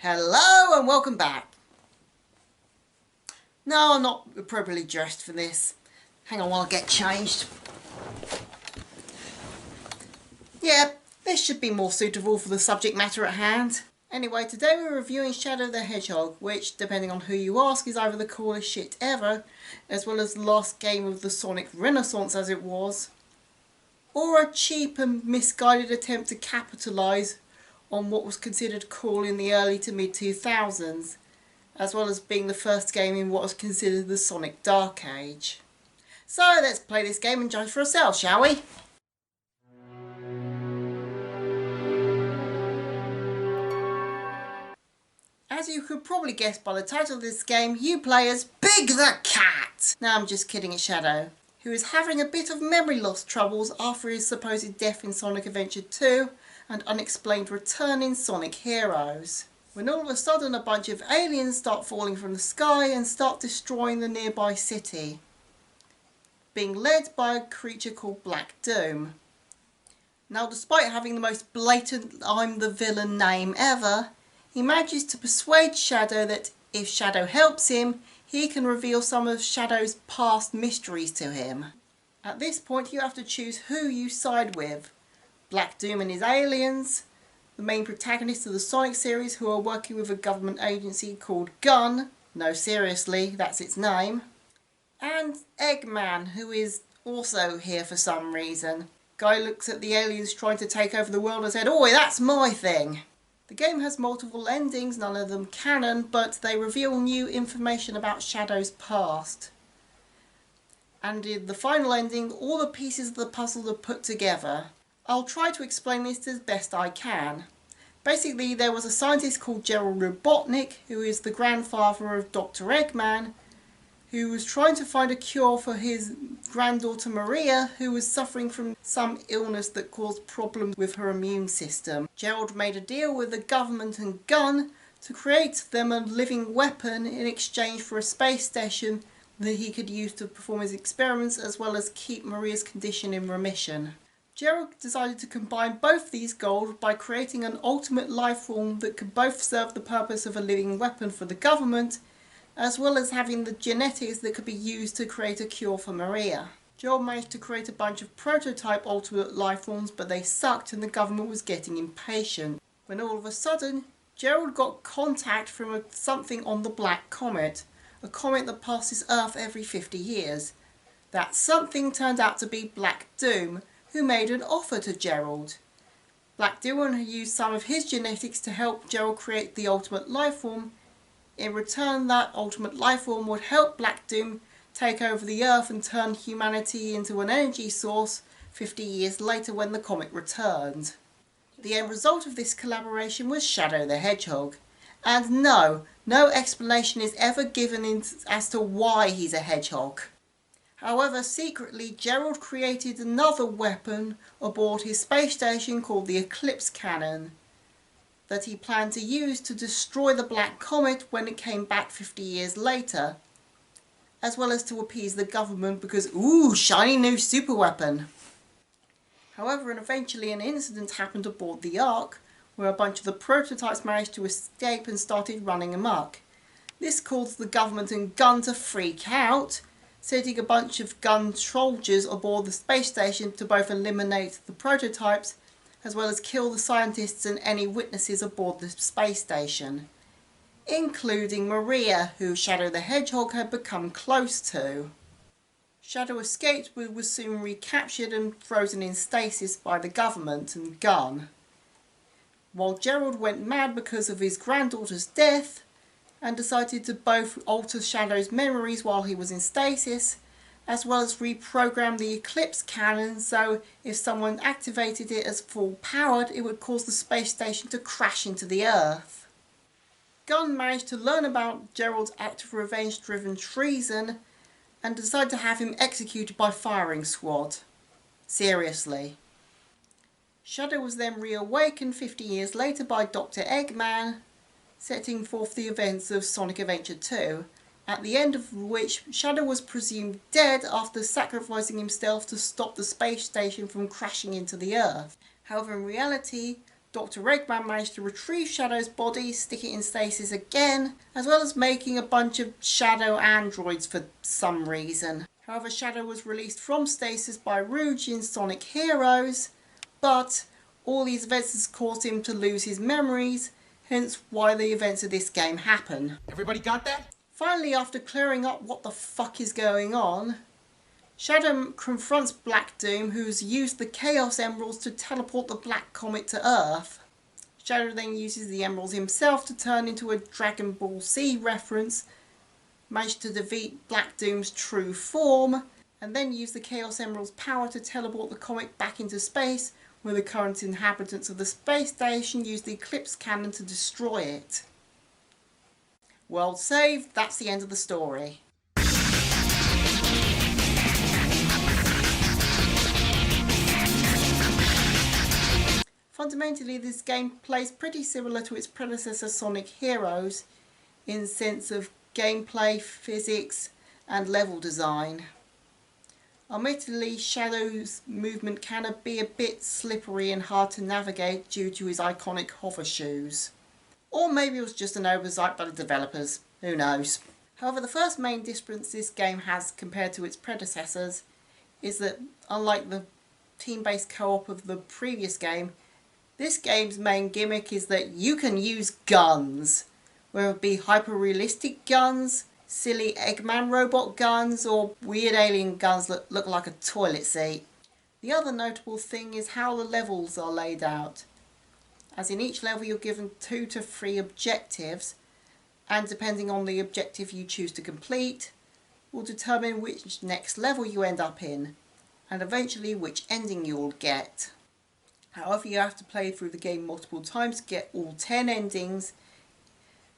Hello and welcome back. No, I'm not appropriately dressed for this. Hang on while I get changed. Yeah, this should be more suitable for the subject matter at hand. Anyway, today we're reviewing Shadow the Hedgehog, which, depending on who you ask, is either the coolest shit ever, as well as the last game of the Sonic Renaissance as it was, or a cheap and misguided attempt to capitalise on what was considered cool in the early to mid 2000s, as well as being the first game in what was considered the Sonic Dark Age. So let's play this game and judge for ourselves, shall we? As you could probably guess by the title of this game, you play as Big the Cat! No, I'm just kidding, it's Shadow, who is having a bit of memory loss troubles after his supposed death in Sonic Adventure 2 and unexplained return in Sonic Heroes, when all of a sudden a bunch of aliens start falling from the sky and start destroying the nearby city, being led by a creature called Black Doom. Now, despite having the most blatant I'm the villain name ever, he manages to persuade Shadow that if Shadow helps him, he can reveal some of Shadow's past mysteries to him. At this point you have to choose who you side with. Black Doom and his aliens, the main protagonists of the Sonic series who are working with a government agency called Gun, no seriously, that's its name, and Eggman, who is also here for some reason. Guy looks at the aliens trying to take over the world and said, "Oi, that's my thing." The game has multiple endings, none of them canon, but they reveal new information about Shadow's past. And in the final ending, all the pieces of the puzzle are put together. I'll try to explain this as best I can. Basically, there was a scientist called Gerald Robotnik, who is the grandfather of Dr. Eggman, who was trying to find a cure for his granddaughter Maria, who was suffering from some illness that caused problems with her immune system. Gerald made a deal with the government and Gun to create them a living weapon in exchange for a space station that he could use to perform his experiments as well as keep Maria's condition in remission. Gerald decided to combine both these goals by creating an ultimate life form that could both serve the purpose of a living weapon for the government, as well as having the genetics that could be used to create a cure for Maria. Gerald managed to create a bunch of prototype ultimate life forms, but they sucked and the government was getting impatient. When all of a sudden, Gerald got contact from something on the Black Comet, a comet that passes Earth every 50 years. That something turned out to be Black Doom, who made an offer to Gerald. Black Doom used some of his genetics to help Gerald create the ultimate life form. In return, that ultimate life form would help Black Doom take over the Earth and turn humanity into an energy source 50 years later when the comet returned. The end result of this collaboration was Shadow the Hedgehog. And no explanation is ever given as to why he's a hedgehog. However, secretly, Gerald created another weapon aboard his space station called the Eclipse Cannon that he planned to use to destroy the Black Comet when it came back 50 years later, as well as to appease the government because, ooh, shiny new super weapon. However, eventually an incident happened aboard the Ark where a bunch of the prototypes managed to escape and started running amok. This caused the government and Gun to freak out, sending a bunch of Gun soldiers aboard the space station to both eliminate the prototypes as well as kill the scientists and any witnesses aboard the space station, including Maria, who Shadow the Hedgehog had become close to. Shadow escaped but was soon recaptured and frozen in stasis by the government and Gun, while Gerald went mad because of his granddaughter's death and decided to both alter Shadow's memories while he was in stasis, as well as reprogram the Eclipse Cannon so if someone activated it as full powered, it would cause the space station to crash into the Earth. Gun managed to learn about Gerald's act of revenge-driven treason and decided to have him executed by firing squad. Seriously. Shadow was then reawakened 50 years later by Dr. Eggman, setting forth the events of Sonic Adventure 2, at the end of which Shadow was presumed dead after sacrificing himself to stop the space station from crashing into the Earth. However, in reality, Dr. Eggman managed to retrieve Shadow's body, stick it in stasis again, as well as making a bunch of Shadow androids for some reason. However, Shadow was released from stasis by Rouge in Sonic Heroes, but all these events has caused him to lose his memories, hence why the events of this game happen. Everybody got that? Finally, after clearing up what the fuck is going on, Shadow confronts Black Doom, who's used the Chaos Emeralds to teleport the Black Comet to Earth. Shadow then uses the Emeralds himself to turn into a Dragon Ball Z reference, manage to defeat Black Doom's true form, and then use the Chaos Emerald's power to teleport the comet back into space, where the current inhabitants of the space station use the Eclipse Cannon to destroy it. World saved, that's the end of the story. Fundamentally, this game plays pretty similar to its predecessor Sonic Heroes in the sense of gameplay, physics and level design. Admittedly, Shadow's movement can be a bit slippery and hard to navigate due to his iconic hover shoes. Or maybe it was just an oversight by the developers, who knows. However, the first main difference this game has compared to its predecessors is that, unlike the team-based co-op of the previous game, this game's main gimmick is that you can use guns, whether it be hyper-realistic guns, silly Eggman robot guns, or weird alien guns that look like a toilet seat. The other notable thing is how the levels are laid out, as in each level you're given 2 to 3 objectives, and depending on the objective you choose to complete, will determine which next level you end up in, and eventually which ending you'll get. However, you have to play through the game multiple times to get all 10 endings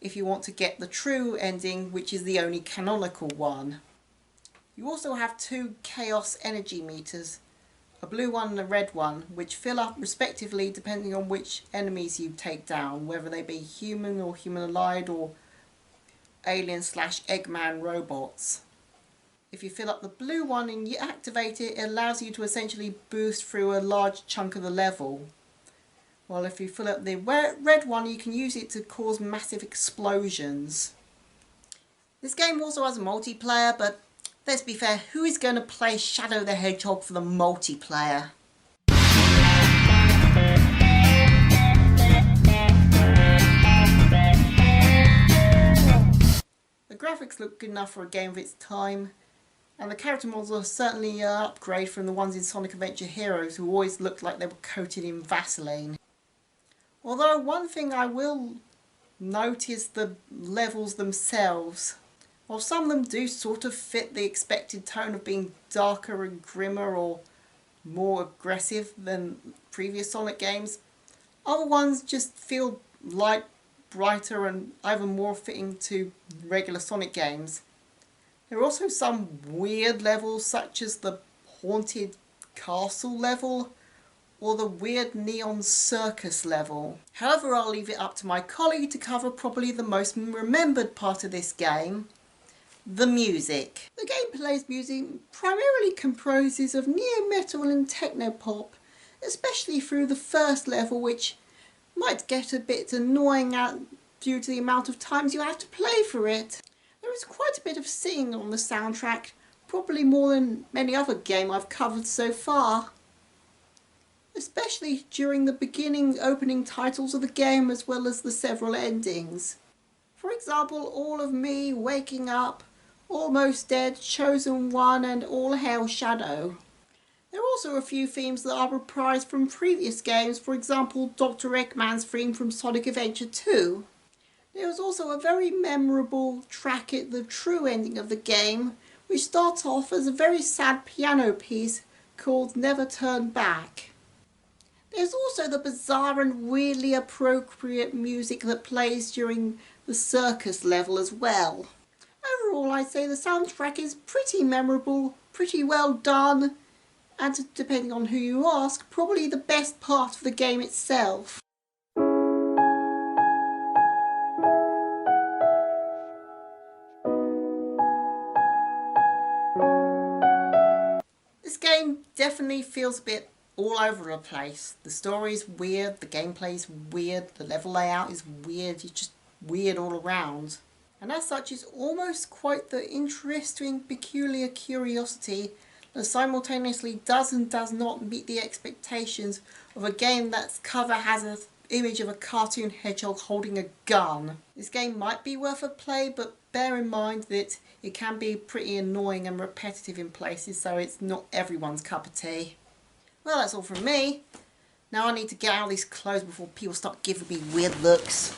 if you want to get the true ending, which is the only canonical one. You also have 2 chaos energy meters, a blue one and a red one, which fill up respectively depending on which enemies you take down, whether they be human or human-allied or alien/Eggman robots. If you fill up the blue one and you activate it, it allows you to essentially boost through a large chunk of the level. While if you fill up the red one, you can use it to cause massive explosions. This game also has a multiplayer, but let's be fair, who is going to play Shadow the Hedgehog for the multiplayer? The graphics look good enough for a game of its time, and the character models are certainly an upgrade from the ones in Sonic Adventure Heroes, who always looked like they were coated in Vaseline. Although one thing I will note is the levels themselves. While some of them do sort of fit the expected tone of being darker and grimmer or more aggressive than previous Sonic games, other ones just feel light, brighter and even more fitting to regular Sonic games. There are also some weird levels such as the haunted castle level or the weird neon circus level. However, I'll leave it up to my colleague to cover probably the most remembered part of this game, the music. The gameplay's music primarily comprises of neo-metal and techno-pop, especially through the first level, which might get a bit annoying due to the amount of times you have to play for it. There is quite a bit of singing on the soundtrack, probably more than any other game I've covered so far, especially during the beginning opening titles of the game as well as the several endings. For example, All of Me, Waking Up, Almost Dead, Chosen One and All Hail Shadow. There are also a few themes that are reprised from previous games, for example Dr. Eggman's theme from Sonic Adventure 2. There was also a very memorable track at the true ending of the game, which starts off as a very sad piano piece called Never Turn Back. There's also the bizarre and weirdly appropriate music that plays during the circus level as well. Overall, I'd say the soundtrack is pretty memorable, pretty well done, and depending on who you ask, probably the best part of the game itself. This game definitely feels a bit all over the place. The story's weird, the gameplay's weird, the level layout is weird, it's just weird all around. And as such, it's almost quite the interesting, peculiar curiosity that simultaneously does and does not meet the expectations of a game that's cover has an image of a cartoon hedgehog holding a gun. This game might be worth a play, but bear in mind that it can be pretty annoying and repetitive in places, so it's not everyone's cup of tea. Well, that's all from me. Now I need to get out of these clothes before people start giving me weird looks.